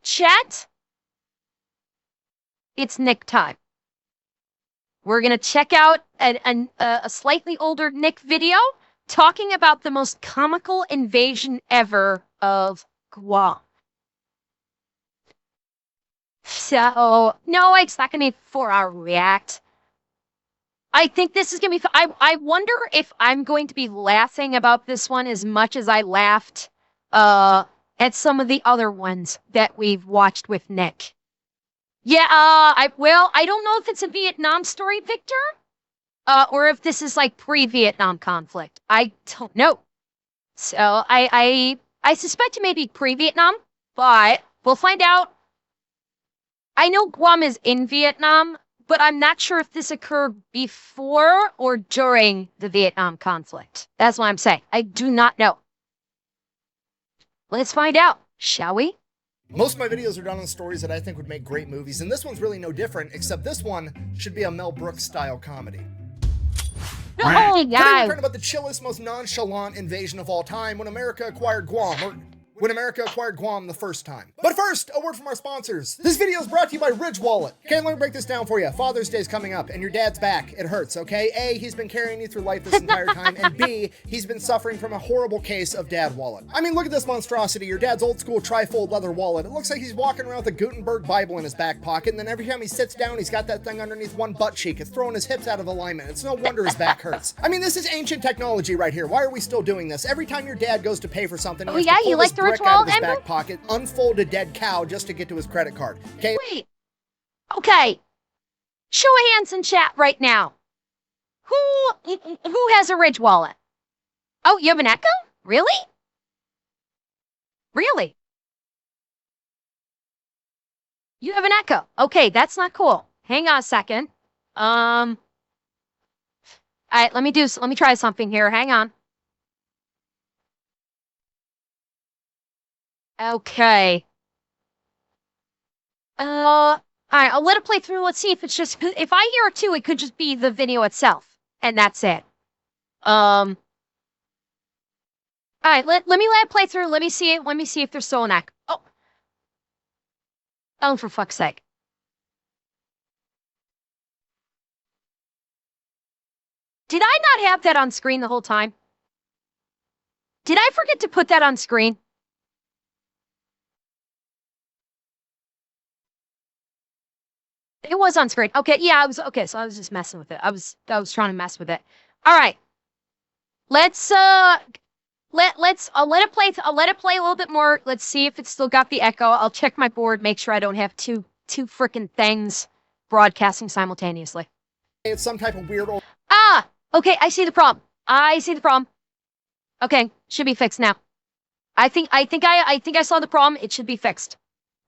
Chat, it's Nick time. We're gonna check out a slightly older Nick video talking about the most comical invasion ever of Guam. So, no, it's not gonna be a 4-hour react. I think this is gonna be I wonder if I'm going to be laughing about this one as much as I laughed at some of the other ones that we've watched with Nick. Yeah, I don't know if it's a Vietnam story, Victor, or if this is like pre-Vietnam conflict. I don't know. So I suspect it may be pre-Vietnam, but we'll find out. I know Guam is in Vietnam, but I'm not sure if this occurred before or during the Vietnam conflict. That's what I'm saying. I do not know. Let's find out, shall we? Most of my videos are done on stories that I think would make great movies, and this one's really no different, except this one should be a Mel Brooks style comedy. Oh, Today we're God. talking about the chillest, most nonchalant invasion of all time when America acquired Guam, or when America acquired Guam the first time. But first, a word from our sponsors. This video is brought to you by Ridge Wallet. Okay, let me break this down for you. Father's Day's coming up, and your dad's back. It hurts, okay? A, he's been carrying you through life this entire time, and B, he's been suffering from a horrible case of dad wallet. I mean, look at this monstrosity, your dad's old school tri-fold leather wallet. It looks like he's walking around with a Gutenberg Bible in his back pocket, and then every time he sits down, he's got that thing underneath one butt cheek. It's throwing his hips out of alignment. It's no wonder his back hurts. I mean, this is ancient technology right here. Why are we still doing this? Every time your dad goes to pay for something, he has to pull you this like the brick Ridge out of Wallet, his back Ember? pocket, unfold a dead cow just to get to his credit card. Okay? Wait. Okay. Show of hands in chat right now. Who has a Ridge wallet? Oh, you have an Echo? Really? Really? You have an Echo. Okay, that's not cool. Hang on a second. All right, let me try something here. Hang on. Okay. All right, I'll let it play through. Let's see if it's just, if I hear it too, it could just be the video itself, and that's it. All right, let me let it play through. Let me see it. Let me see if there's still an echo. Oh, for fuck's sake. Did I not have that on screen the whole time? Did I forget to put that on screen? It was on screen. Okay, yeah, I was okay, so I was just messing with it. I was trying to mess with it. All right. Let's let it play. I'll let it play a little bit more. Let's see if it's still got the echo. I'll check my board, make sure I don't have two freaking things broadcasting simultaneously. It's some type of weird old Okay, I see the problem. Okay, should be fixed now. I think I saw the problem. It should be fixed.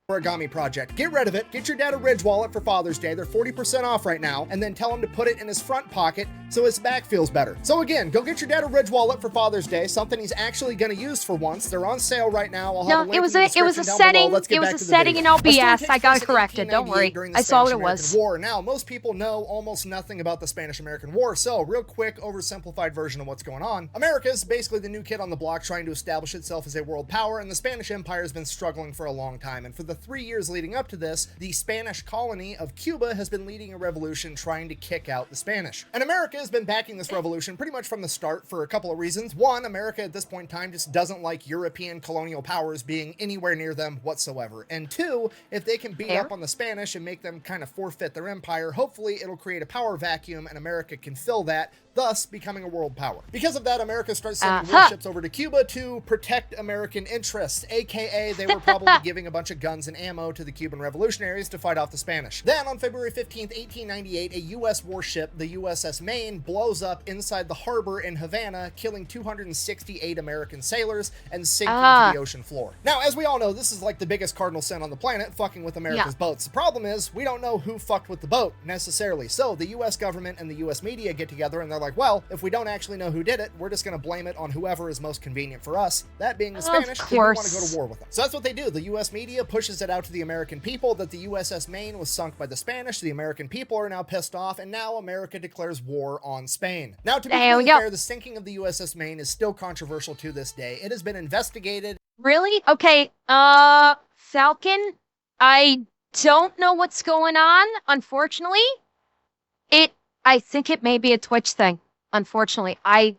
origami project. Get rid of it. Get your dad a Ridge wallet for Father's Day. They're 40% off right now, and then tell him to put it in his front pocket so his back feels better. So again, go get your dad a Ridge wallet for Father's Day, something he's actually going to use for once. They're on sale right now. I'll have a link in the description down below. Let's get back to the setting in video. LBS. I got it corrected. Don't worry. I saw what it was. War. Now, most people know almost nothing about the Spanish-American War, so real quick, oversimplified version of what's going on. America is basically the new kid on the block trying to establish itself as a world power, and the Spanish Empire has been struggling for a long time, and for the 3 years leading up to this, the Spanish colony of Cuba has been leading a revolution trying to kick out the Spanish. And America has been backing this revolution pretty much from the start for a couple of reasons. One, America at this point in time just doesn't like European colonial powers being anywhere near them whatsoever. And two, if they can beat up on the Spanish and make them kind of forfeit their empire, hopefully it'll create a power vacuum and America can fill that, thus becoming a world power. Because of that, America starts sending warships over to Cuba to protect American interests, aka they were probably giving a bunch of guns and ammo to the Cuban revolutionaries to fight off the Spanish. Then on February 15th, 1898, a U.S. warship, the USS Maine, blows up inside the harbor in Havana, killing 268 American sailors and sinking to the ocean floor. Now, as we all know, this is like the biggest cardinal sin on the planet, fucking with America's boats. The problem is, we don't know who fucked with the boat, necessarily. So the U.S. government and the U.S. media get together and they're like, well, if we don't actually know who did it, we're just going to blame it on whoever is most convenient for us, that being the Spanish, who want to go to war with them. So that's what they do. The U.S. media pushes it out to the American people that the USS Maine was sunk by the Spanish. The American people are now pissed off, and now America declares war on Spain. Now, to be really fair, the sinking of the USS Maine is still controversial to this day. It has been investigated. Really? Okay, Falcon. I don't know what's going on, unfortunately. I think it may be a Twitch thing. Unfortunately, I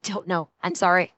don't know. I'm sorry.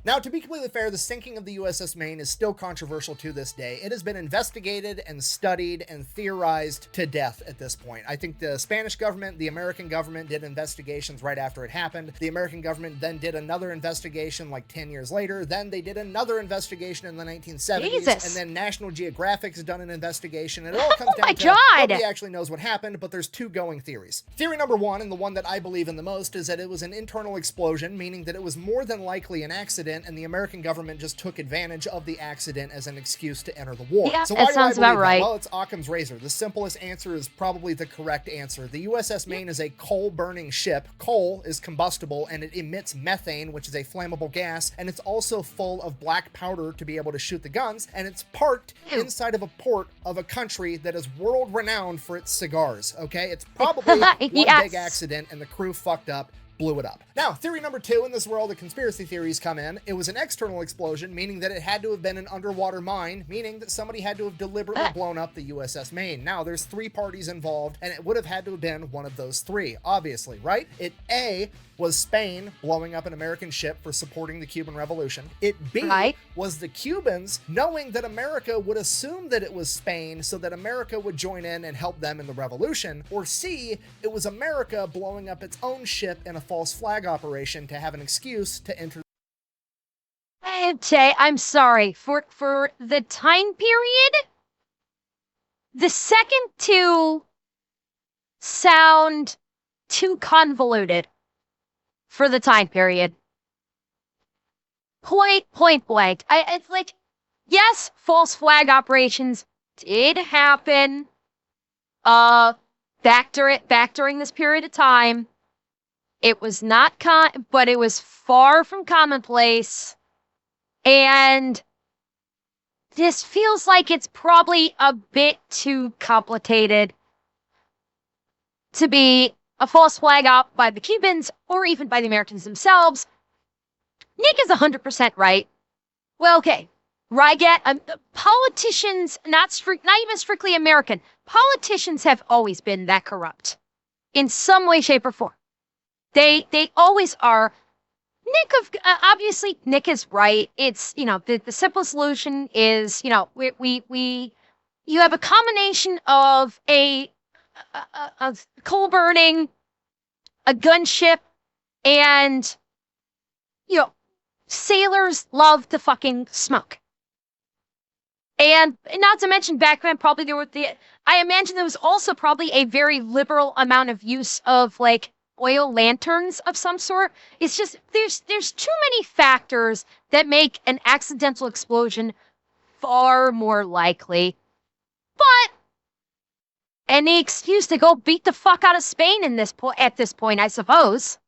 Now, to be completely fair, the sinking of the USS Maine is still controversial to this day. It has been investigated and studied and theorized to death at this point. I think the Spanish government, the American government did investigations right after it happened. The American government then did another investigation like 10 years later. Then they did another investigation in the 1970s. Jesus. And then National Geographic's done an investigation. And it all comes down to God. nobody actually knows what happened, but there's two going theories. Theory number one, and the one that I believe in the most, is that it was an internal explosion, meaning that it was more than likely an accident, and the American government just took advantage of the accident as an excuse to enter the war. Yeah, so why that sounds about right. Well, it's Occam's razor. The simplest answer is probably the correct answer. The USS Maine is a coal-burning ship. Coal is combustible, and it emits methane, which is a flammable gas, and it's also full of black powder to be able to shoot the guns, and it's parked inside of a port of a country that is world-renowned for its cigars, okay? It's probably one big accident, and the crew fucked up, blew it up. Now, theory number two, and this is where all the conspiracy theories come in. It was an external explosion, meaning that it had to have been an underwater mine, meaning that somebody had to have deliberately blown up the USS Maine. Now, there's three parties involved, and it would have had to have been one of those three, obviously, right? It A, was Spain blowing up an American ship for supporting the Cuban Revolution. It B, was the Cubans knowing that America would assume that it was Spain so that America would join in and help them in the revolution. Or C, it was America blowing up its own ship in a false flag operation to have an excuse to enter. Jay, I'm sorry. For the time period, the second two sound too convoluted for the time period. Point blank. It's like, yes, false flag operations did happen back during this period of time. It was not but it was far from commonplace. And this feels like it's probably a bit too complicated to be a false flag op by the Cubans or even by the Americans themselves. Nick is 100% right. Well, okay. Rygat, politicians, not even strictly American, politicians have always been that corrupt in some way, shape, or form. They always are. Obviously, Nick is right. It's, the simple solution is, you have a combination of a coal burning, a gunship, and, sailors love to fucking smoke. And not to mention back then, probably I imagine there was also probably a very liberal amount of use of, oil lanterns of some sort. It's just, there's too many factors that make an accidental explosion far more likely. But any excuse to go beat the fuck out of Spain at this point, I suppose.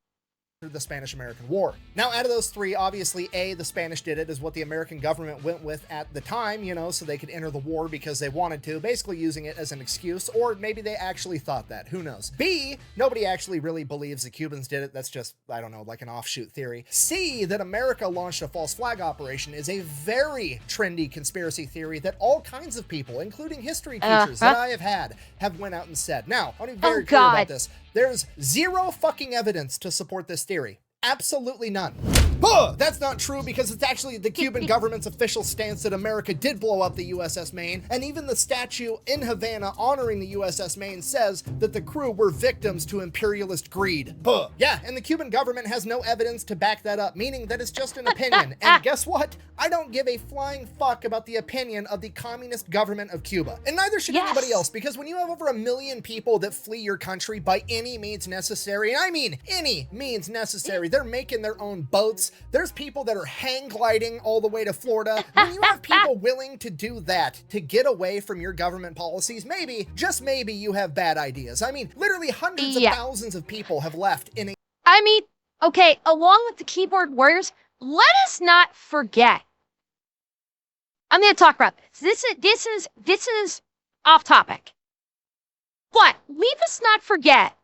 The Spanish-American War. Now, out of those three, obviously, A, the Spanish did it, is what the American government went with at the time, so they could enter the war because they wanted to, basically using it as an excuse, or maybe they actually thought that, who knows. B, nobody actually really believes the Cubans did it, that's just, I don't know, like an offshoot theory. C, that America launched a false flag operation is a very trendy conspiracy theory that all kinds of people, including history teachers that I have went out and said. Now, I want to be very clear about this. There's zero fucking evidence to support this theory. Absolutely none. That's not true because it's actually the Cuban government's official stance that America did blow up the USS Maine, and even the statue in Havana honoring the USS Maine says that the crew were victims to imperialist greed. Yeah, and the Cuban government has no evidence to back that up, meaning that it's just an opinion. And guess what? I don't give a flying fuck about the opinion of the communist government of Cuba. And neither should anybody else, because when you have over 1 million people that flee your country by any means necessary, and I mean any means necessary, they're making their own boats. There's people that are hang gliding all the way to Florida. When you have people willing to do that to get away from your government policies, maybe, just maybe, you have bad ideas. I mean, literally hundreds of thousands of people have left in a... Okay, along with the keyboard warriors, let us not forget. I'm going to talk about this. This is off topic. But leave us not forget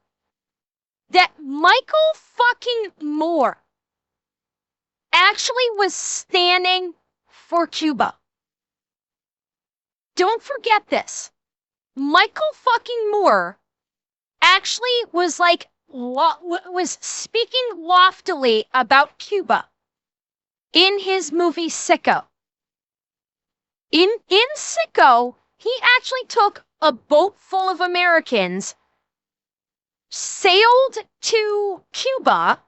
that Michael fucking Moore actually was standing for Cuba. don't forget this. Michael fucking Moore actually was like, was speaking loftily about Cuba in his movie Sicko. In Sicko, he actually took a boat full of Americans, sailed to Cuba,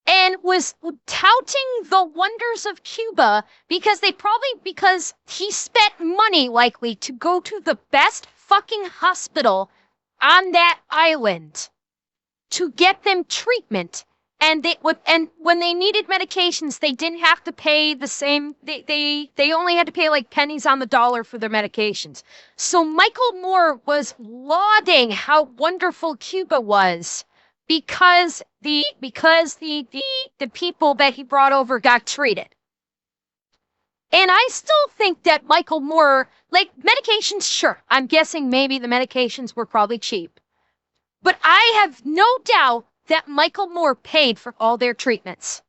and was touting the wonders of Cuba because he spent money likely to go to the best fucking hospital on that island to get them treatment. And when they needed medications, they didn't have to pay the same. They only had to pay like pennies on the dollar for their medications. So Michael Moore was lauding how wonderful Cuba was because the people that he brought over got treated. And I still think that Michael Moore, like medications, sure, I'm guessing maybe the medications were probably cheap. But I have no doubt that Michael Moore paid for all their treatments.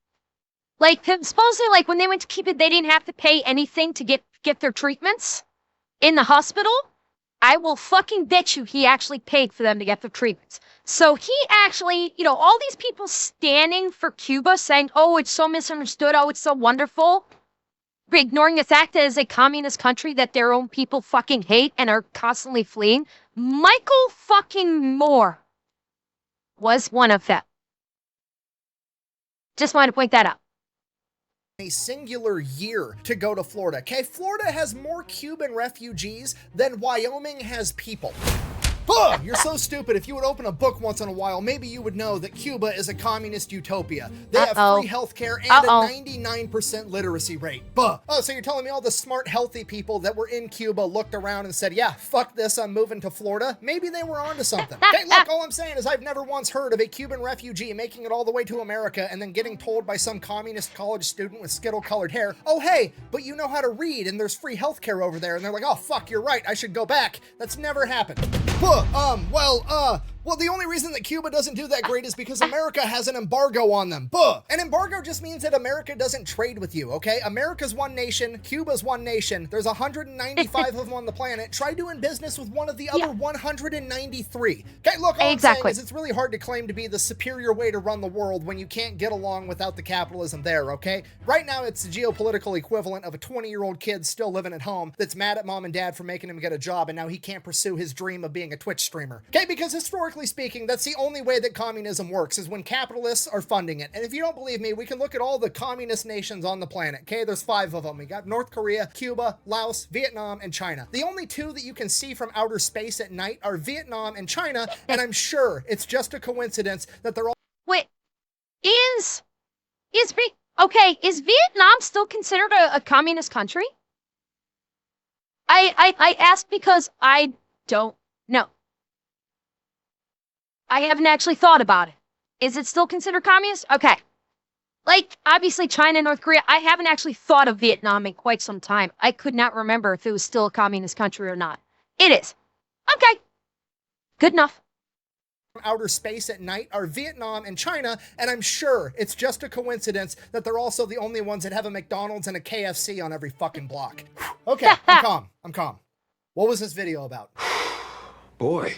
Like, supposedly, like, when they went to Cuba, they didn't have to pay anything to get their treatments in the hospital. I will fucking bet you he actually paid for them to get their treatments. So he actually, all these people standing for Cuba saying, oh, it's so misunderstood, oh, it's so wonderful, ignoring the fact that it's a communist country that their own people fucking hate and are constantly fleeing. Michael fucking Moore was one of them. Just wanted to point that out. A singular year to go to Florida. Okay, Florida has more Cuban refugees than Wyoming has people. Ugh, you're so stupid. If you would open a book once in a while, maybe you would know that Cuba is a communist utopia. They have free healthcare and a 99% literacy rate. Buh. Oh, so you're telling me all the smart, healthy people that were in Cuba looked around and said, yeah, fuck this, I'm moving to Florida? Maybe they were onto something. Hey, look, all I'm saying is I've never once heard of a Cuban refugee making it all the way to America and then getting told by some communist college student with skittle-colored hair, oh, hey, but you know how to read and there's free healthcare over there. And they're like, oh, fuck, you're right, I should go back. That's never happened. Well, the only reason that Cuba doesn't do that great is because America has an embargo on them. Buh! An embargo just means that America doesn't trade with you, okay? America's one nation, Cuba's one nation. There's 195 of them on the planet. Try doing business with one of the other 193. Okay, look, all I'm saying is it's really hard to claim to be the superior way to run the world when you can't get along without the capitalism there, okay? Right now, it's the geopolitical equivalent of a 20-year-old kid still living at home that's mad at mom and dad for making him get a job, and now he can't pursue his dream of being a Twitch streamer. Okay, because historically speaking, that's the only way that communism works, is when capitalists are funding it. And if you don't believe me, we can look at all the communist nations on the planet. Okay, there's 5 of them. We got North Korea, Cuba, Laos, Vietnam, and China. The only 2 that you can see from outer space at night are Vietnam and China, and I'm sure it's just a coincidence that they're all— Wait, is Vietnam still considered a communist country? I ask because I don't know. I haven't actually thought about it. Is it still considered communist? Okay. Like, obviously China and North Korea, I haven't actually thought of Vietnam in quite some time. I could not remember if it was still a communist country or not. It is. Okay. Good enough. Outer space at night are Vietnam and China, and I'm sure it's just a coincidence that they're also the only ones that have a McDonald's and a KFC on every fucking block. Okay, I'm calm. What was this video about? Boy,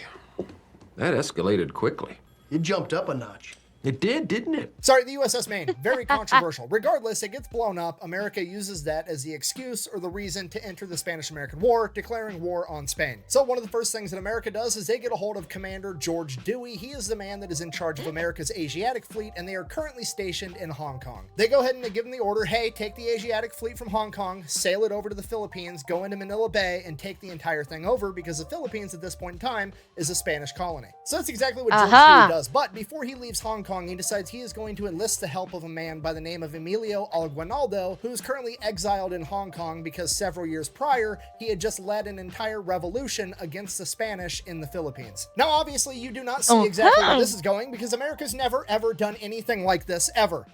that escalated quickly. It jumped up a notch. It did, didn't it? Sorry, the USS Maine. Very controversial. Regardless, it gets blown up. America uses that as the excuse or the reason to enter the Spanish-American War, declaring war on Spain. So one of the first things that America does is they get a hold of Commander George Dewey. He is the man that is in charge of America's Asiatic fleet, and they are currently stationed in Hong Kong. They go ahead and they give him the order, hey, take the Asiatic fleet from Hong Kong, sail it over to the Philippines, go into Manila Bay, and take the entire thing over, because the Philippines at this point in time is a Spanish colony. So that's exactly what George Dewey does. But before he leaves Hong Kong, he decides he is going to enlist the help of a man by the name of Emilio Alguinaldo, who is currently exiled in Hong Kong because several years prior, he had just led an entire revolution against the Spanish in the Philippines. Now, obviously, you do not see exactly where this is going, because America's never, ever done anything like this, ever.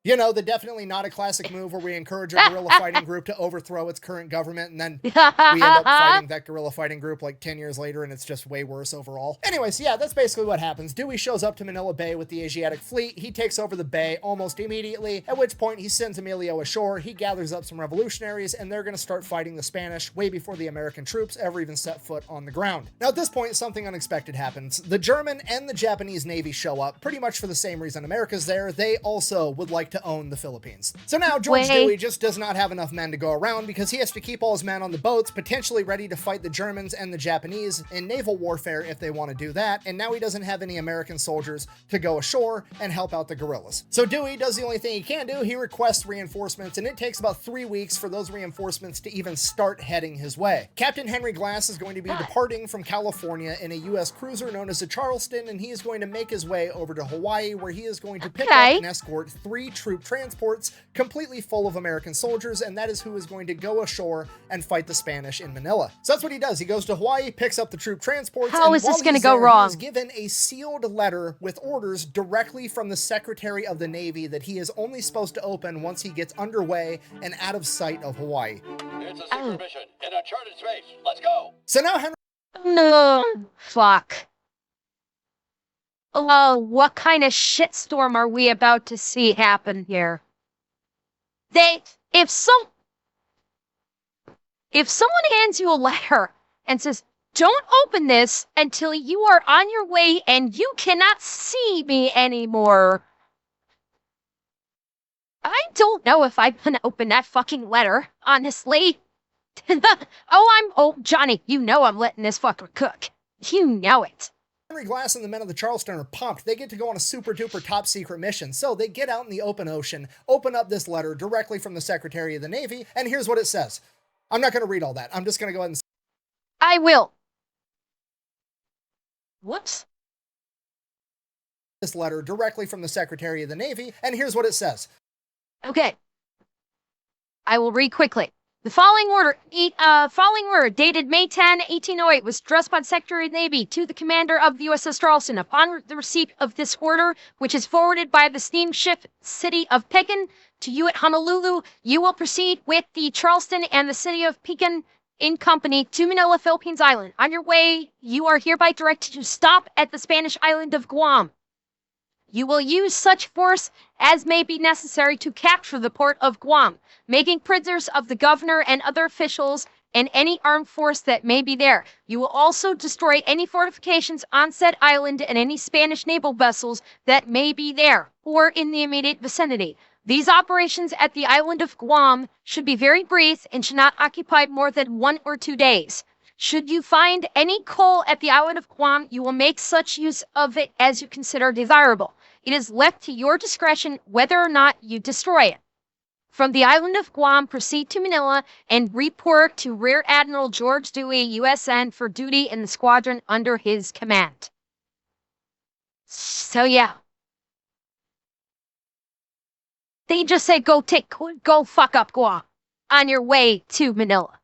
You know, the definitely not a classic move where we encourage a guerrilla fighting group to overthrow its current government, and then we end up fighting that guerrilla fighting group like 10 years later, and it's just way worse overall. Anyways, yeah, that's basically what happens. Dewey shows up to Manila Bay with the Asiatic fleet. He takes over the bay almost immediately, at which point he sends Emilio ashore. He gathers up some revolutionaries, and they're going to start fighting the Spanish way before the American troops ever even set foot on the ground. Now, at this point, something unexpected happens. The German and the Japanese Navy show up, pretty much for the same reason America's there. They also would like to own the Philippines. So now George Dewey just does not have enough men to go around because he has to keep all his men on the boats, potentially ready to fight the Germans and the Japanese in naval warfare if they want to do that, and now he doesn't have any American soldiers to go ashore and help out the guerrillas. So Dewey does the only thing he can do. He requests reinforcements, and it takes about 3 weeks for those reinforcements to even start heading his way. Captain Henry Glass is going to be departing from California in a U.S. cruiser known as the Charleston, and he is going to make his way over to Hawaii, where he is going to pick up and escort 3 troop transports completely full of American soldiers, and that is who is going to go ashore and fight the Spanish in Manila. So that's what he does. He goes to Hawaii, picks up the troop transports, How is this going to go wrong? He's given a sealed letter with orders directly from the Secretary of the Navy that he is only supposed to open once he gets underway and out of sight of Hawaii. It's a secret mission in uncharted space. Let's go! So now Henry... No. Fuck. Oh, what kind of shitstorm are we about to see happen here? If someone hands you a letter and says, don't open this until you are on your way and you cannot see me anymore, I don't know if I'm gonna open that fucking letter, honestly. Johnny, you know I'm letting this fucker cook. You know it. Henry Glass and the men of the Charleston are pumped. They get to go on a super duper top secret mission. So they get out in the open ocean, open up this letter directly from the Secretary of the Navy, and here's what it says. I'm not going to read all that. I'm just going to go ahead and... I will. Whoops. This letter directly from the Secretary of the Navy, and here's what it says. Okay. I will read quickly. The following order, dated May 10, 1808, was addressed by the Secretary of the Navy to the commander of the USS Charleston. Upon the receipt of this order, which is forwarded by the steamship City of Pekin to you at Honolulu, you will proceed with the Charleston and the City of Pekin in company to Manila, Philippines Island. On your way, you are hereby directed to stop at the Spanish island of Guam. You will use such force as may be necessary to capture the port of Guam, making prisoners of the governor and other officials and any armed force that may be there. You will also destroy any fortifications on said island and any Spanish naval vessels that may be there or in the immediate vicinity. These operations at the island of Guam should be very brief and should not occupy more than 1 or 2 days. Should you find any coal at the island of Guam, you will make such use of it as you consider desirable. It is left to your discretion whether or not you destroy it. From the island of Guam, proceed to Manila and report to Rear Admiral George Dewey, USN, for duty in the squadron under his command. So yeah. They just say go fuck up Guam on your way to Manila.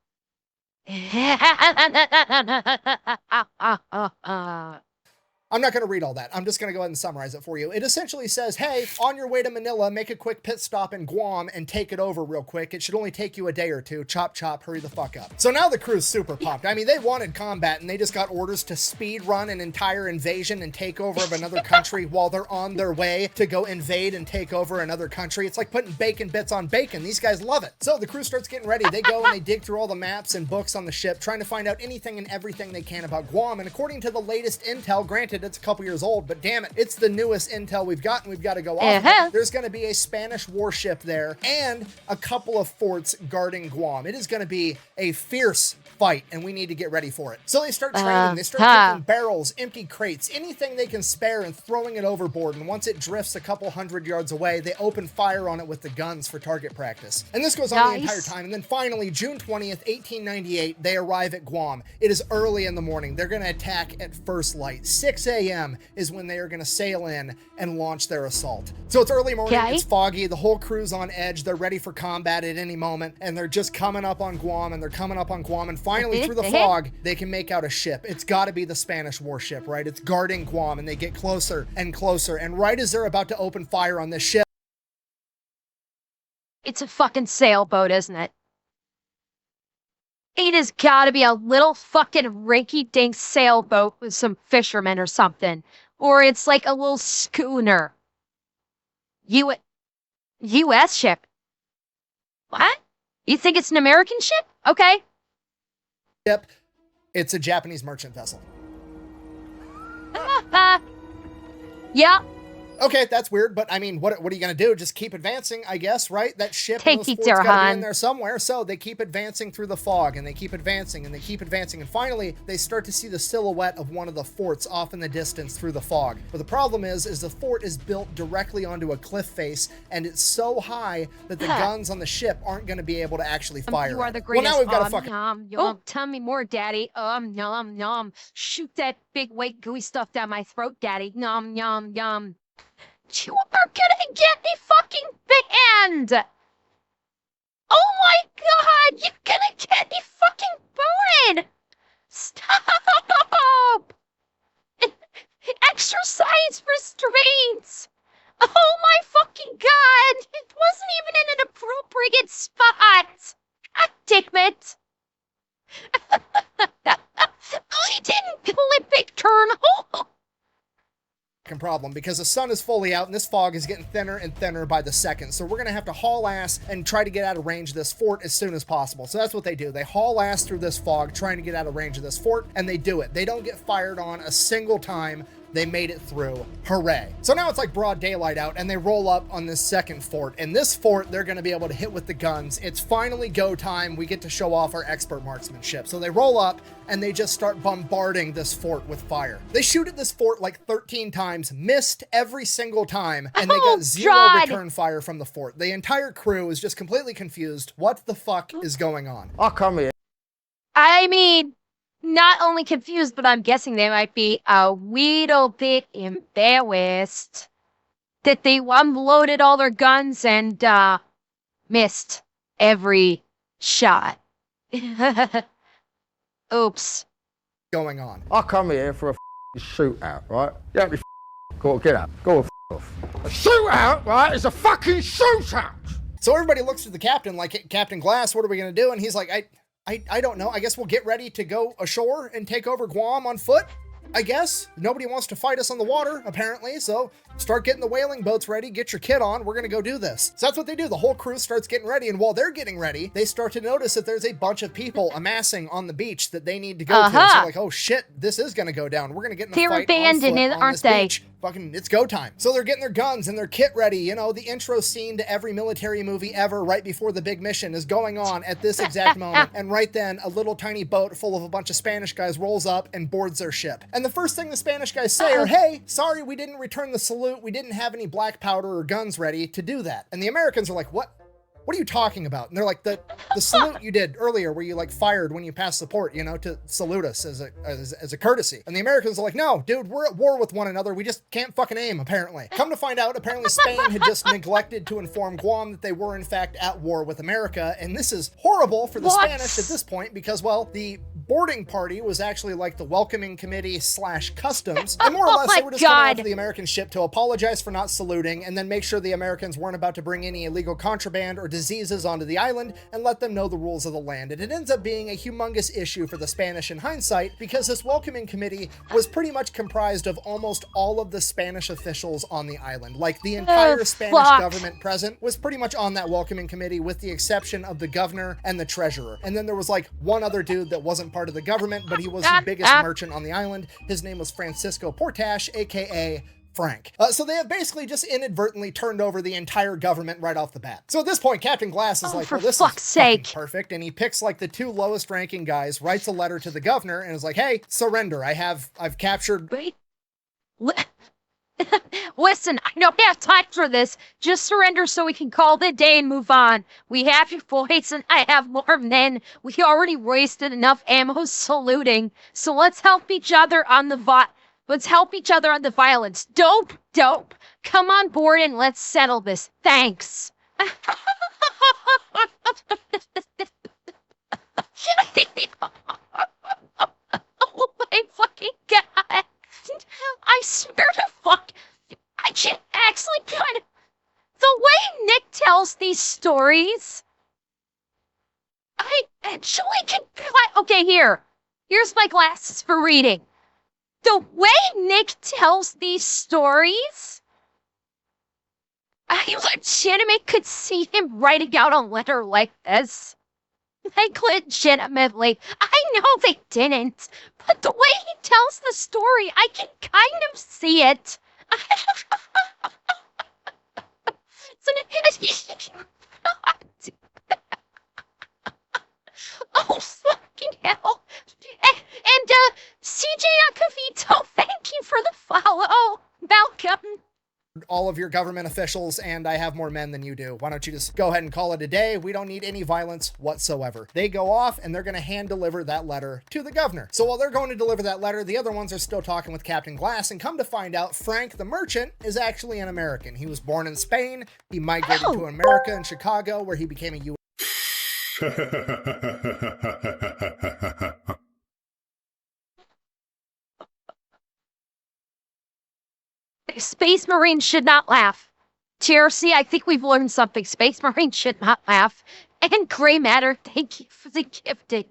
I'm not going to read all that. I'm just going to go ahead and summarize it for you. It essentially says, hey, on your way to Manila, make a quick pit stop in Guam and take it over real quick. It should only take you a day or 2. Chop, chop, hurry the fuck up. So now the crew's super pumped. I mean, they wanted combat and they just got orders to speed run an entire invasion and take over of another country while they're on their way to go invade and take over another country. It's like putting bacon bits on bacon. These guys love it. So the crew starts getting ready. They go and they dig through all the maps and books on the ship, trying to find out anything and everything they can about Guam. And according to the latest intel, granted, it's a couple years old, but damn it, it's the newest intel we've got and we've got to go off of it. There's going to be a Spanish warship there and a couple of forts guarding Guam. It is going to be a fierce fight and we need to get ready for it. So they start training. They start taking barrels, empty crates, anything they can spare and throwing it overboard. And once it drifts a couple 100 yards away, they open fire on it with the guns for target practice. And this goes on the entire time. And then finally, June 20th, 1898, they arrive at Guam. It is early in the morning. They're going to attack at first light. 6 a.m. is when they are going to sail in and launch their assault. So it's early morning, it's foggy, the whole crew's on edge, they're ready for combat at any moment, and they're just coming up on Guam, and they're coming up on Guam, and finally through the fog, they can make out a ship. It's got to be the Spanish warship, right? It's guarding Guam, and they get closer and closer, and right as they're about to open fire on this ship, It's a fucking sailboat, isn't it? It has gotta be a little fucking rinky-dink sailboat with some fishermen or something. Or it's like a little schooner. U- U.S. ship. What? You think it's an American ship? Okay. Yep, it's a Japanese merchant vessel. Yeah. Okay, that's weird, but I mean, what are you gonna do? Just keep advancing, I guess, right? That ship and Take those it, forts gotta be in Durhan. there somewhere, so they keep advancing through the fog, and they keep advancing, and they keep advancing, and finally, they start to see the silhouette of one of the forts off in the distance through the fog. But the problem is the fort is built directly onto a cliff face, and it's so high that the guns on the ship aren't gonna be able to actually fire. You are the Well, greatest. now we've got a fucking... Yum. Tell me more, Daddy. Nom, nom. Shoot that big white gooey stuff down my throat, Daddy. Nom, nom, yum. You are gonna get me fucking banned! Oh my god! You're gonna get me fucking booted! Stop! Exercise restraints! Oh my fucking god! It wasn't even in an appropriate spot! God damn it! I didn't clip it, Colonel! problem because the sun is fully out and this fog is getting thinner and thinner by the second. So we're going to have to haul ass and try to get out of range of this fort as soon as possible. So that's what they do. They haul ass through this fog trying to get out of range of this fort, and they do it. They don't get fired on a single time. They made it through. Hooray. So now it's like broad daylight out and they roll up on this second fort. And this fort, they're going to be able to hit with the guns. It's finally go time. We get to show off our expert marksmanship. So they roll up and they just start bombarding this fort with fire. They shoot at this fort like 13 times, missed every single time, and they got zero return fire from the fort. The entire crew is just completely confused. What the fuck is going on? I'll come here. I mean, not only confused, but I'm guessing they might be a little bit embarrassed that they unloaded all their guns and missed every shot. Oops. Going on. I come here for a shootout, right? Get me go get out. Go off. A shootout, right? It's a fucking shootout. So everybody looks at the captain like, Captain Glass, what are we gonna do? And he's like, I don't know. I guess we'll get ready to go ashore and take over Guam on foot. I guess. Nobody wants to fight us on the water, apparently, so start getting the whaling boats ready, get your kit on, we're gonna go do this. So that's what they do. The whole crew starts getting ready, and while they're getting ready, they start to notice that there's a bunch of people amassing on the beach that they need to go to. So like, oh shit, this is gonna go down. We're gonna get in a They're fight abandoned, on foot, aren't this they? beach. Fucking, it's go time. So they're getting their guns and their kit ready. You know, the intro scene to every military movie ever right before the big mission is going on at this exact moment. And right then, a little tiny boat full of a bunch of Spanish guys rolls up and boards their ship. And the first thing the Spanish guys say are, hey, sorry we didn't return the salute. We didn't have any black powder or guns ready to do that. And the Americans are like, what? What are you talking about? And they're like, the salute you did earlier where you like fired when you passed the port, you know, to salute us as a courtesy. And the Americans are like, no, dude, we're at war with one another. We just can't fucking aim, apparently. Come to find out, apparently Spain had just neglected to inform Guam that they were in fact at war with America. And this is horrible for the Spanish at this point because, well, the boarding party was actually like the welcoming committee / customs. And more or less, they were just coming after the American ship to apologize for not saluting and then make sure the Americans weren't about to bring any illegal contraband or diseases onto the island and let them know the rules of the land. And it ends up being a humongous issue for the Spanish in hindsight because this welcoming committee was pretty much comprised of almost all of the Spanish officials on the island. Like the entire Spanish government present was pretty much on that welcoming committee with the exception of the governor and the treasurer. And then there was like one other dude that wasn't part of the government, but he was the biggest merchant on the island. His name was Francisco Portash, aka Frank. So they have basically just inadvertently turned over the entire government right off the bat. So at this point, Captain Glass is like, well, this is fucking perfect. And he picks like the 2 lowest ranking guys, writes a letter to the governor and is like, hey, surrender. I've captured... Wait. Listen, I don't have time for this. Just surrender so we can call it a day and move on. We have your voice and I have more men. We already wasted enough ammo saluting. So let's help each other on the violence. Dope. Come on board and let's settle this. Thanks. Oh my fucking god. I swear to fuck. I can't actually kind of... The way Nick tells these these stories. I actually can. Okay, here's my glasses for reading. The way Nick tells these stories, I legitimately could see him writing out a letter like this. Like, legitimately. I know they didn't, but the way he tells the story, I can kind of see it. Oh, fucking hell. And, CJ Acavito, thank you for the follow. Welcome. All of your government officials, and I have more men than you do. Why don't you just go ahead and call it a day? We don't need any violence whatsoever. They go off and they're going to hand deliver that letter to the governor. So while they're going to deliver that letter, the other ones are still talking with Captain Glass, and come to find out, Frank the merchant is actually an American. He was born in Spain. He migrated to America in Chicago, where he became a Space Marines should not laugh. TRC, I think we've learned something. Space Marines should not laugh. And Gray Matter, thank you for the gifting.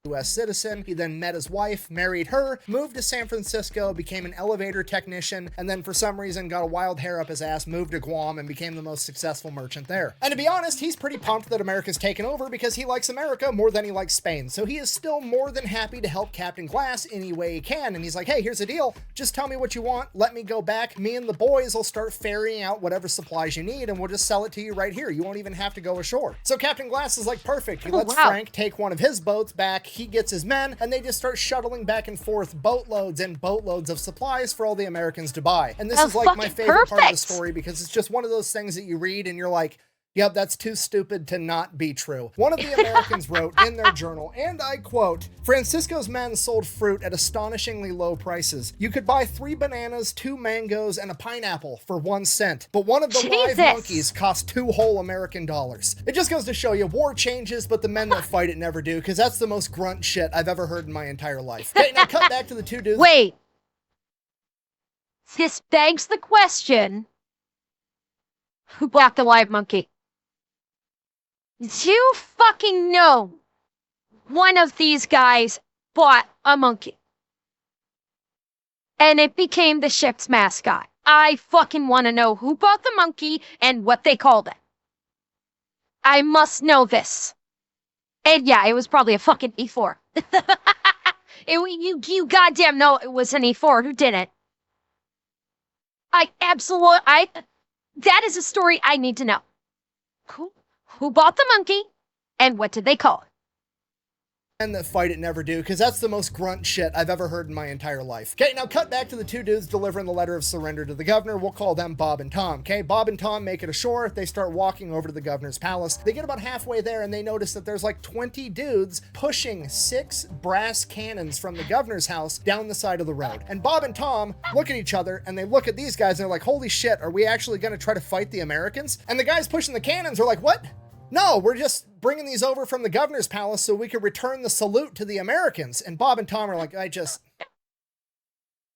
U.S. citizen. He then met his wife, married her, moved to San Francisco, became an elevator technician, and then for some reason got a wild hair up his ass, moved to Guam, and became the most successful merchant there. And to be honest, he's pretty pumped that America's taken over because he likes America more than he likes Spain. So he is still more than happy to help Captain Glass any way he can. And he's like, hey, here's the deal. Just tell me what you want. Let me go back. Me and the boys will start ferrying out whatever supplies you need, and we'll just sell it to you right here. You won't even have to go ashore. So Captain Glass is like, perfect. He lets Frank take one of his boats back. He gets his men, and they just start shuttling back and forth boatloads and boatloads of supplies for all the Americans to buy. And this is like my favorite part of the story, because it's just one of those things that you read and you're like, yep, that's too stupid to not be true. One of the Americans wrote in their journal, and I quote, Francisco's men sold fruit at astonishingly low prices. You could buy 3 bananas, 2 mangoes, and a pineapple for 1 cent, but one of the live monkeys cost 2 whole American dollars. It just goes to show you, war changes, but the men that fight it never do, because that's the most grunt shit I've ever heard in my entire life. Okay, now cut back to the 2 dudes. Wait. This begs the question, who bought the live monkey? You fucking know one of these guys bought a monkey. And it became the ship's mascot. I fucking want to know who bought the monkey and what they called it. I must know this. And yeah, it was probably a fucking E4. You goddamn know it was an E4. Who did it? That is a story I need to know. Who bought the monkey, and what did they call it? Men that fight it never do, because that's the most grunt shit I've ever heard in my entire life. Okay, now cut back to the 2 dudes delivering the letter of surrender to the governor. We'll call them Bob and Tom. Okay, Bob and Tom make it ashore. They start walking over to the governor's palace. They get about halfway there, and they notice that there's like 20 dudes pushing 6 brass cannons from the governor's house down the side of the road. And Bob and Tom look at each other, and they look at these guys, and they're like, holy shit, are we actually going to try to fight the Americans? And the guys pushing the cannons are like, what? No, we're just bringing these over from the governor's palace so we could return the salute to the Americans. And Bob and Tom are like,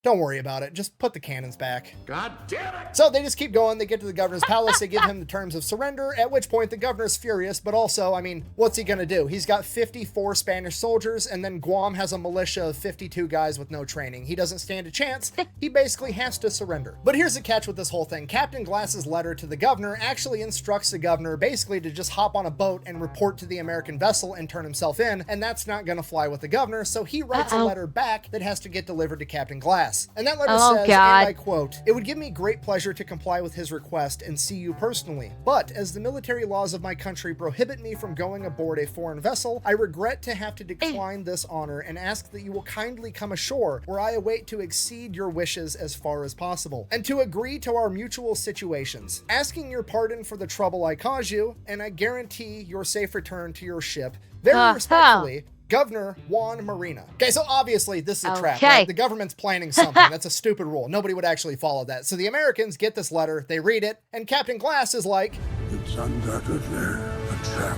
don't worry about it. Just put the cannons back. God damn it! So they just keep going. They get to the governor's palace. They give him the terms of surrender, at which point the governor's furious. But also, I mean, what's he going to do? He's got 54 Spanish soldiers, and then Guam has a militia of 52 guys with no training. He doesn't stand a chance. He basically has to surrender. But here's the catch with this whole thing. Captain Glass's letter to the governor actually instructs the governor basically to just hop on a boat and report to the American vessel and turn himself in, and that's not going to fly with the governor, so he writes a letter back that has to get delivered to Captain Glass. And that letter says, and I quote, it would give me great pleasure to comply with his request and see you personally, but as the military laws of my country prohibit me from going aboard a foreign vessel, I regret to have to decline this honor and ask that you will kindly come ashore where I await to exceed your wishes as far as possible, and to agree to our mutual situations, asking your pardon for the trouble I caused you, and I guarantee your safe return to your ship. Very respectfully, Governor Juan Marina. Okay, so obviously this is a trap, right? The government's planning something. That's a stupid rule. Nobody would actually follow that. So the Americans get this letter, they read it, and Captain Glass is like, it's undoubtedly a trap.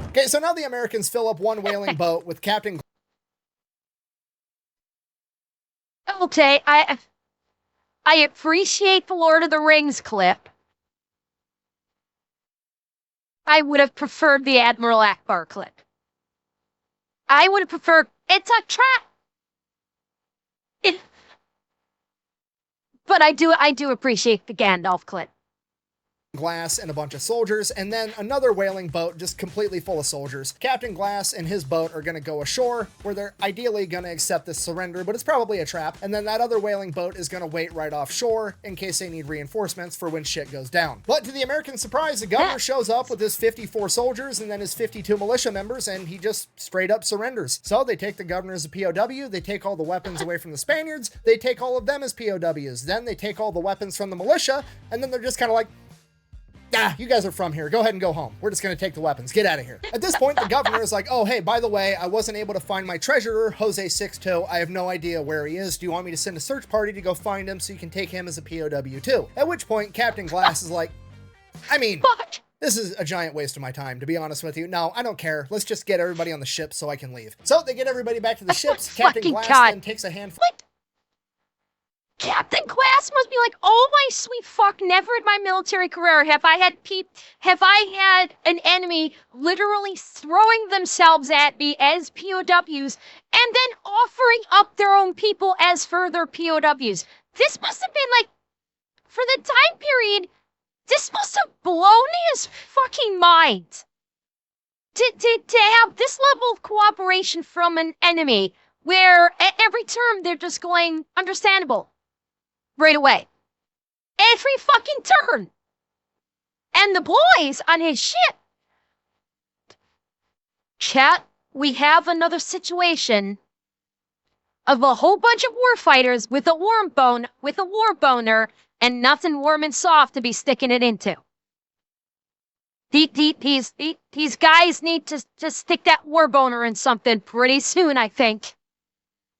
Okay, so now the Americans fill up one whaling boat with Captain Okay, I appreciate the Lord of the Rings clip. I would have preferred the Admiral Akbar clip. I would have preferred, it's a trap. But I do appreciate the Gandalf clip. Glass and a bunch of soldiers, and then another whaling boat just completely full of soldiers. Captain Glass and his boat are going to go ashore, where they're ideally going to accept this surrender, but it's probably a trap. And then that other whaling boat is going to wait right offshore in case they need reinforcements for when shit goes down. But to the American surprise, the governor shows up with his 54 soldiers and then his 52 militia members, and he just straight up surrenders. So they take the governor as a POW, they take all the weapons away from the Spaniards, they take all of them as POWs, then they take all the weapons from the militia, and then they're just kind of like, ah, you guys are from here. Go ahead and go home. We're just going to take the weapons. Get out of here. At this point, the governor is like, oh, hey, by the way, I wasn't able to find my treasurer, Jose Sixto. I have no idea where he is. Do you want me to send a search party to go find him so you can take him as a POW too? At which point, Captain Glass is like, I mean, this is a giant waste of my time, to be honest with you. No, I don't care. Let's just get everybody on the ship so I can leave. So they get everybody back to the ships. Captain Glass then takes a handful. Captain Glass must be like, oh my sweet fuck, never in my military career have I had an enemy literally throwing themselves at me as POWs and then offering up their own people as further POWs. This must have been like, for the time period, this must have blown his fucking mind. To have this level of cooperation from an enemy where at every term they're just going, understandable. Right away. Every fucking turn. And the boys on his ship. Chat, we have another situation of a whole bunch of warfighters with a war boner and nothing warm and soft to be sticking it into. These guys need to stick that war boner in something pretty soon, I think.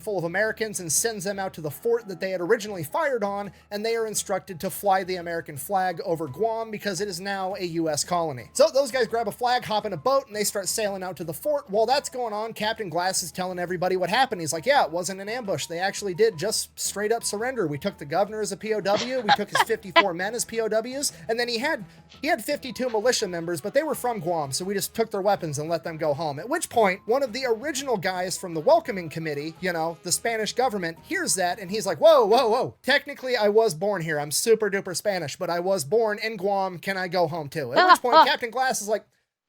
Full of Americans and sends them out to the fort that they had originally fired on, and they are instructed to fly the American flag over Guam because it is now a U.S. colony. So those guys grab a flag, hop in a boat, and they start sailing out to the fort. While that's going on, Captain Glass is telling everybody what happened. He's like, yeah, it wasn't an ambush. They actually did just straight up surrender. We took the governor as a POW, we took his 54 men as POWs, and then he had 52 militia members, but they were from Guam, so we just took their weapons and let them go home. At which point, one of the original guys from the welcoming committee, you know, the Spanish government, hears that and he's like, whoa, whoa, whoa. Technically, I was born here. I'm super duper Spanish, but I was born in Guam. Can I go home too? At which point, Captain Glass is like,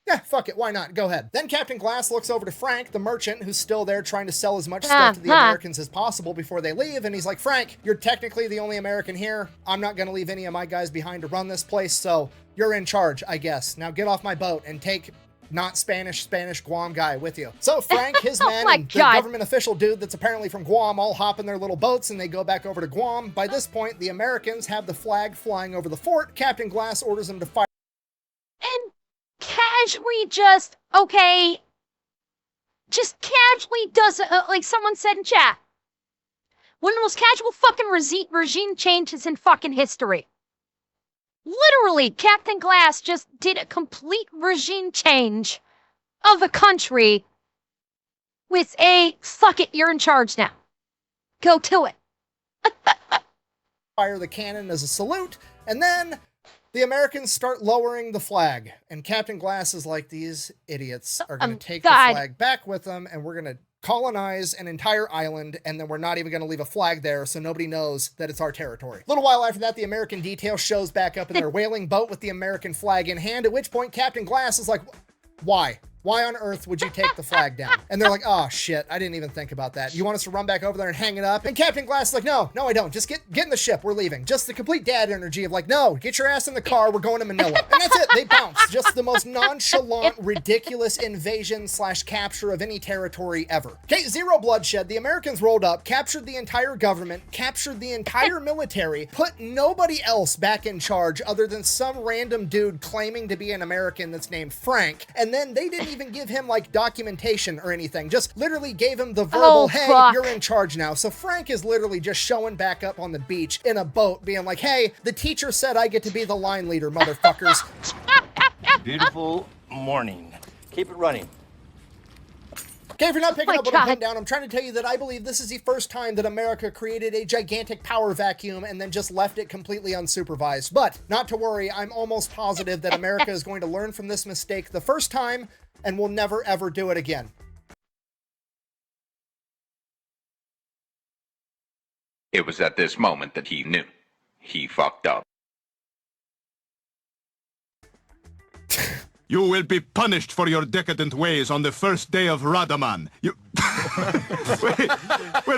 yeah, fuck it. Why not? Go ahead. Then Captain Glass looks over to Frank, the merchant, who's still there trying to sell as much stuff to the Americans as possible before they leave. And he's like, Frank, you're technically the only American here. I'm not going to leave any of my guys behind to run this place. So you're in charge, I guess. Now get off my boat and take not Spanish Guam guy with you. So Frank, his men, and the government official dude that's apparently from Guam all hop in their little boats and they go back over to Guam. By this point, the Americans have the flag flying over the fort. Captain Glass orders them to fire. And casually just casually does, like someone said in chat, one of the most casual fucking regime changes in fucking history. Literally, Captain Glass just did a complete regime change of a country with a, fuck it, you're in charge now. Go to it. Fire the cannon as a salute, and then the Americans start lowering the flag. And Captain Glass is like, these idiots are going to take the flag back with them, and we're going to colonize an entire island, and then we're not even going to leave a flag there so nobody knows that it's our territory. A little while after that, the American detail shows back up in their whaling boat with the American flag in hand, at which point Captain Glass is like, why? Why on earth would you take the flag down? And they're like, oh shit, I didn't even think about that. You want us to run back over there and hang it up? And Captain Glass is like, no, I don't. Just get in the ship, we're leaving. Just the complete dad energy of like, no, get your ass in the car, we're going to Manila. And that's it, they bounce. Just the most nonchalant, ridiculous invasion / capture of any territory ever. Okay, zero bloodshed. The Americans rolled up, captured the entire government, captured the entire military, put nobody else back in charge other than some random dude claiming to be an American that's named Frank. And then they didn't even give him like documentation or anything, just literally gave him the verbal, hey, you're in charge now. So Frank is literally just showing back up on the beach in a boat being like, hey, the teacher said I get to be the line leader, motherfuckers. Beautiful morning. Keep it running. Okay, if you're not picking my up what I'm God. putting down, I'm trying to tell you that I believe this is the first time that America created a gigantic power vacuum and then just left it completely unsupervised. But not to worry, I'm almost positive that America is going to learn from this mistake the first time and will never ever do it again. It was at this moment that he knew. He fucked up. You will be punished for your decadent ways on the first day of Radaman. You... wait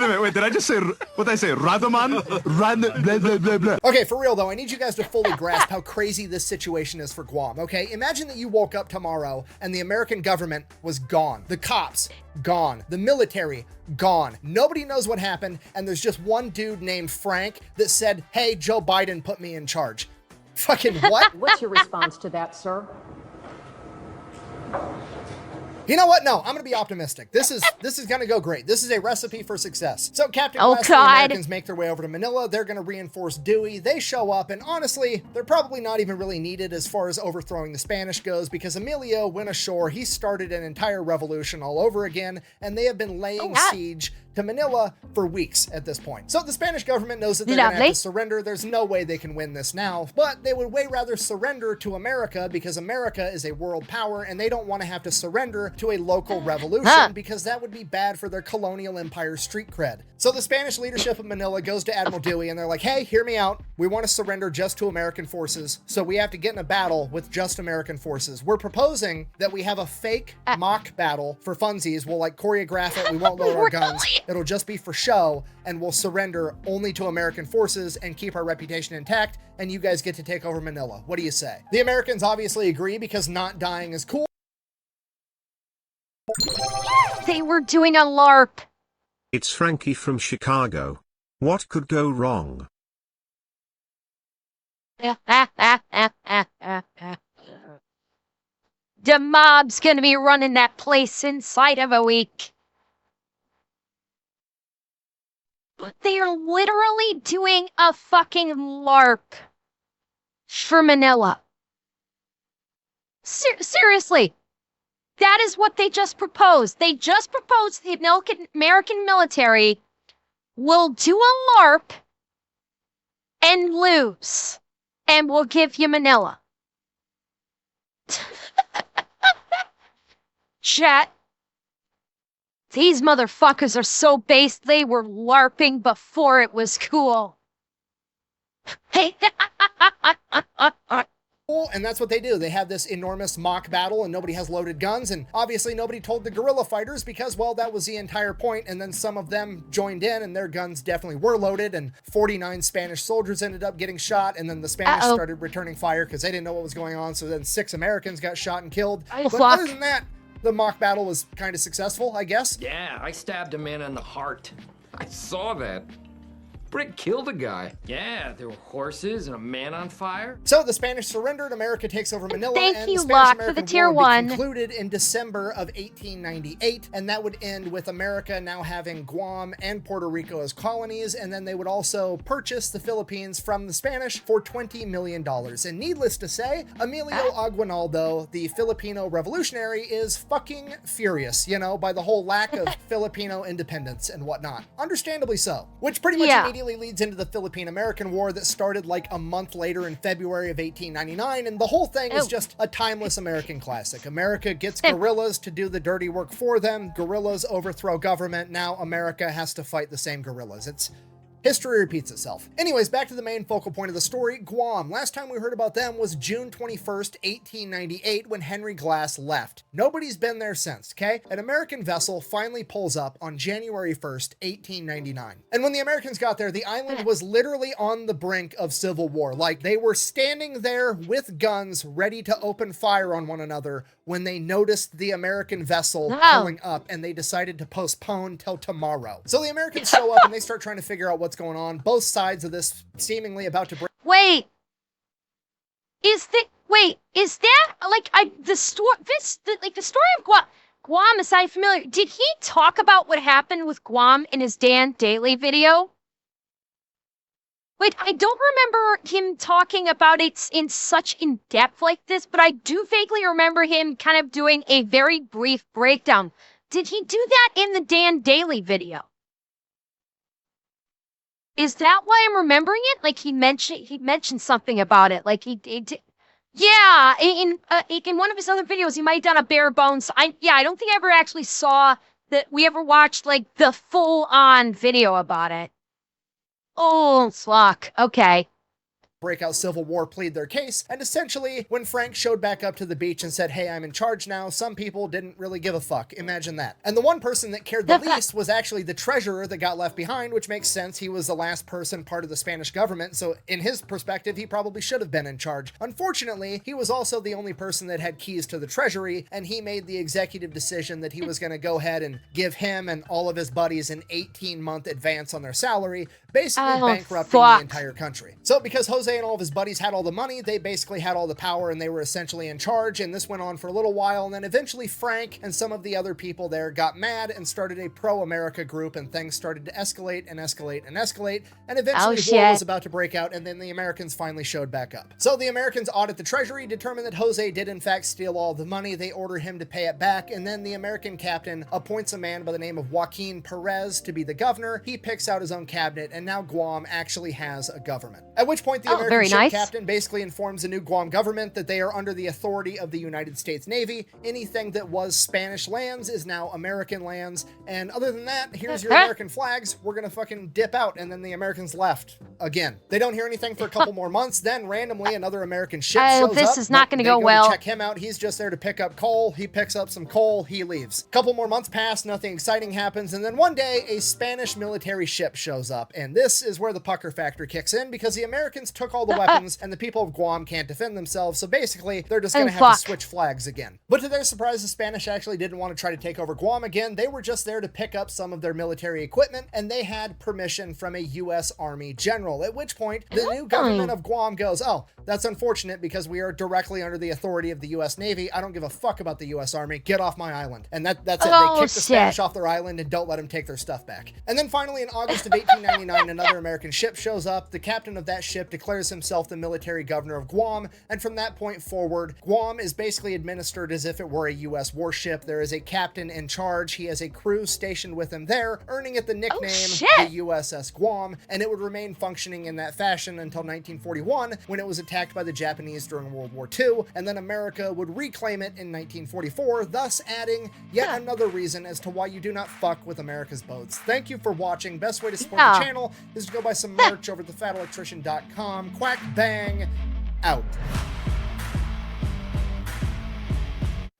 a minute, did I just say, what did I say, Radaman? Blah, blah, blah, blah. Okay, for real though, I need you guys to fully grasp how crazy this situation is for Guam, okay? Imagine that you woke up tomorrow and the American government was gone. The cops, gone. The military, gone. Nobody knows what happened, and there's just one dude named Frank that said, hey, Joe Biden put me in charge. Fucking what? What's your response to that, sir? You know what? No, I'm going to be optimistic. This is going to go great. This is a recipe for success. So Captain Oh, West and the God. Americans make their way over to Manila. They're going to reinforce Dewey. They show up, and honestly, they're probably not even really needed as far as overthrowing the Spanish goes, because Emilio went ashore. He started an entire revolution all over again, and they have been laying siege to Manila for weeks at this point. So the Spanish government knows that they're going to have to surrender. There's no way they can win this now, but they would way rather surrender to America because America is a world power and they don't want to have to surrender to a local revolution because that would be bad for their colonial empire street cred. So the Spanish leadership of Manila goes to Admiral Dewey and they're like, hey, hear me out. We want to surrender just to American forces, so we have to get in a battle with just American forces. We're proposing that we have a fake mock battle for funsies. We'll like choreograph it. We won't load our guns. It'll just be for show, and we'll surrender only to American forces and keep our reputation intact, and you guys get to take over Manila. What do you say? The Americans obviously agree because not dying is cool. They were doing a LARP. It's Frankie from Chicago. What could go wrong? The mob's gonna be running that place inside of a week. But they are literally doing a fucking LARP for Manila. Seriously. That is what they just proposed. They just proposed the American military will do a LARP and lose. And we'll give you Manila. Chat. These motherfuckers are so based they were LARPing before it was cool. Hey. And that's what they do. They have this enormous mock battle and nobody has loaded guns, and obviously nobody told the guerrilla fighters because, well, that was the entire point, and then some of them joined in and their guns definitely were loaded, and 49 Spanish soldiers ended up getting shot, and then the Spanish started returning fire because they didn't know what was going on, so then 6 Americans got shot and killed. But other than that, the mock battle was kind of successful, I guess. Yeah, I stabbed a man in the heart. I saw that. Brick killed a guy. Yeah, there were horses and a man on fire. So the Spanish surrendered, America takes over Manila, Thank you, the Locke, for the Spanish-American tier War would be 1. concluded in December of 1898, and that would end with America now having Guam and Puerto Rico as colonies, and then they would also purchase the Philippines from the Spanish for $20 million. And needless to say, Emilio Aguinaldo, the Filipino revolutionary, is fucking furious, you know, by the whole lack of Filipino independence and whatnot. Understandably so. Which pretty much immediately leads into the Philippine-American War that started like a month later in February of 1899, and the whole thing is just a timeless American classic. America gets guerrillas to do the dirty work for them. Guerrillas overthrow government. Now America has to fight the same guerrillas. It's history repeats itself. Anyways, back to the main focal point of the story, Guam. Last time we heard about them was June 21st, 1898, when Henry Glass left. Nobody's been there since, okay? An American vessel finally pulls up on January 1st, 1899. And when the Americans got there, the island was literally on the brink of civil war. Like, they were standing there with guns ready to open fire on one another when they noticed the American vessel pulling up, and they decided to postpone till tomorrow. So the Americans show up and they start trying to figure out what's going on. Both sides of this seemingly about to break. Wait. Is that like the story of Guam is I familiar? Did he talk about what happened with Guam in his Dan Daily video? Wait, I don't remember him talking about it in such in-depth like this, but I do vaguely remember him kind of doing a very brief breakdown. did he do that in the Dan Daly video? Is that why I'm remembering it? Like he mentioned something about it. Like he did. Yeah, in one of his other videos, he might have done a bare bones. I don't think I ever actually saw that. We ever watched like the full on video about it. Oh, fuck. Okay. Breakout civil war plead their case, and essentially, when Frank showed back up to the beach and said, hey, I'm in charge now, some people didn't really give a fuck. Imagine that. And the one person that cared the least was actually the treasurer that got left behind, which makes sense. He was the last person part of the Spanish government, so in his perspective, he probably should have been in charge. Unfortunately, he was also the only person that had keys to the treasury, and he made the executive decision that he was going to go ahead and give him and all of his buddies an 18-month advance on their salary, basically bankrupting the entire country. So because Jose and all of his buddies had all the money, they basically had all the power and they were essentially in charge, and this went on for a little while, and then eventually Frank and some of the other people there got mad and started a pro-America group, and things started to escalate and escalate and escalate, and eventually war was about to break out, and then the Americans finally showed back up. So the Americans audit the treasury, determine that Jose did in fact steal all the money, they order him to pay it back, and then the American captain appoints a man by the name of Joaquin Perez to be the governor. He picks out his own cabinet, and now Guam actually has a government. At which point the American ship captain basically informs the new Guam government that they are under the authority of the United States Navy. Anything that was Spanish lands is now American lands, and other than that, here's your American flags, we're gonna fucking dip out. And then the Americans left again. They don't hear anything for a couple more months, then randomly another American ship shows up. This is not gonna go well. Check him out, he's just there to pick up coal, he picks up some coal, he leaves. Couple more months pass, nothing exciting happens, and then one day a Spanish military ship shows up, and this is where the pucker factor kicks in, because the Americans took all the weapons and the people of Guam can't defend themselves, so basically they're just gonna have to switch flags again. But to their surprise, the Spanish actually didn't want to try to take over Guam again. They were just there to pick up some of their military equipment, and they had permission from a U.S. Army general, at which point the new government of Guam goes, oh, that's unfortunate because we are directly under the authority of the U.S. Navy. I don't give a fuck about the U.S. Army. Get off my island. And that's it. They kick the Spanish off their island and don't let them take their stuff back. And then finally in August of 1899, another American ship shows up. The captain of that ship declares himself the military governor of Guam, and from that point forward, Guam is basically administered as if it were a U.S. warship. There is a captain in charge. He has a crew stationed with him there, earning it the nickname the USS Guam, and it would remain functioning in that fashion until 1941, when it was attacked by the Japanese during World War II, and then America would reclaim it in 1944, thus adding yet another reason as to why you do not fuck with America's boats. Thank you for watching. Best way to support the channel is to go buy some merch over at thefatelectrician.com. Quack bang out.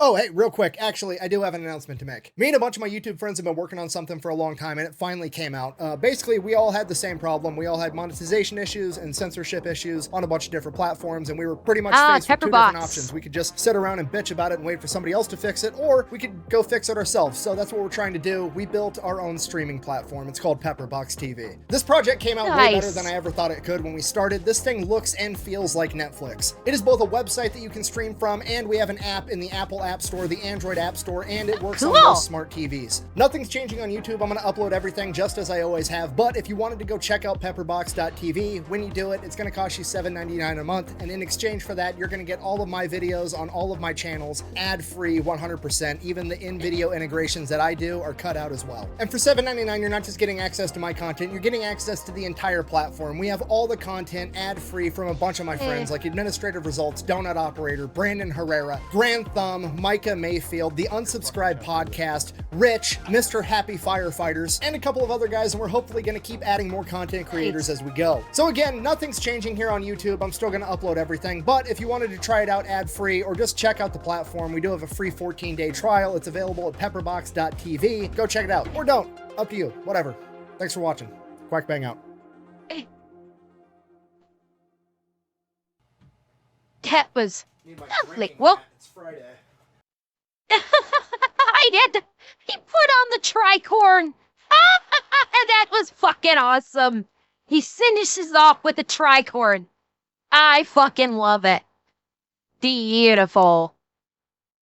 Oh, hey, real quick, actually, I do have an announcement to make. Me and a bunch of my YouTube friends have been working on something for a long time, and it finally came out. Basically, we all had the same problem. We all had monetization issues and censorship issues on a bunch of different platforms, and we were pretty much faced with two different options. We could just sit around and bitch about it and wait for somebody else to fix it, or we could go fix it ourselves. So that's what we're trying to do. We built our own streaming platform. It's called Pepperbox TV. This project came out way better than I ever thought it could when we started. This thing looks and feels like Netflix. It is both a website that you can stream from, and we have an app in the Apple App Store, the Android App Store, and it works on most smart TVs. Nothing's changing on YouTube. I'm going to upload everything just as I always have, but if you wanted to go check out pepperbox.tv, when you do it, it's going to cost you $7.99 a month, and in exchange for that, you're going to get all of my videos on all of my channels ad-free 100%. Even the in-video integrations that I do are cut out as well. And for $7.99, you're not just getting access to my content, you're getting access to the entire platform. We have all the content ad-free from a bunch of my friends like Administrative Results, Donut Operator, Brandon Herrera, Grand Thumb, Micah Mayfield, the Unsubscribed Podcast, Rich, Mr. Happy Firefighters, and a couple of other guys, and we're hopefully going to keep adding more content creators as we go. So again, nothing's changing here on YouTube. I'm still going to upload everything, but if you wanted to try it out ad-free or just check out the platform, we do have a free 14-day trial. It's available at pepperbox.tv. Go check it out, or don't. Up to you. Whatever. Thanks for watching. Quack bang out. That was lovely. Well, it's Friday. I did. He put on the tricorn. That was fucking awesome. He finishes off with the tricorn. I fucking love it. Beautiful.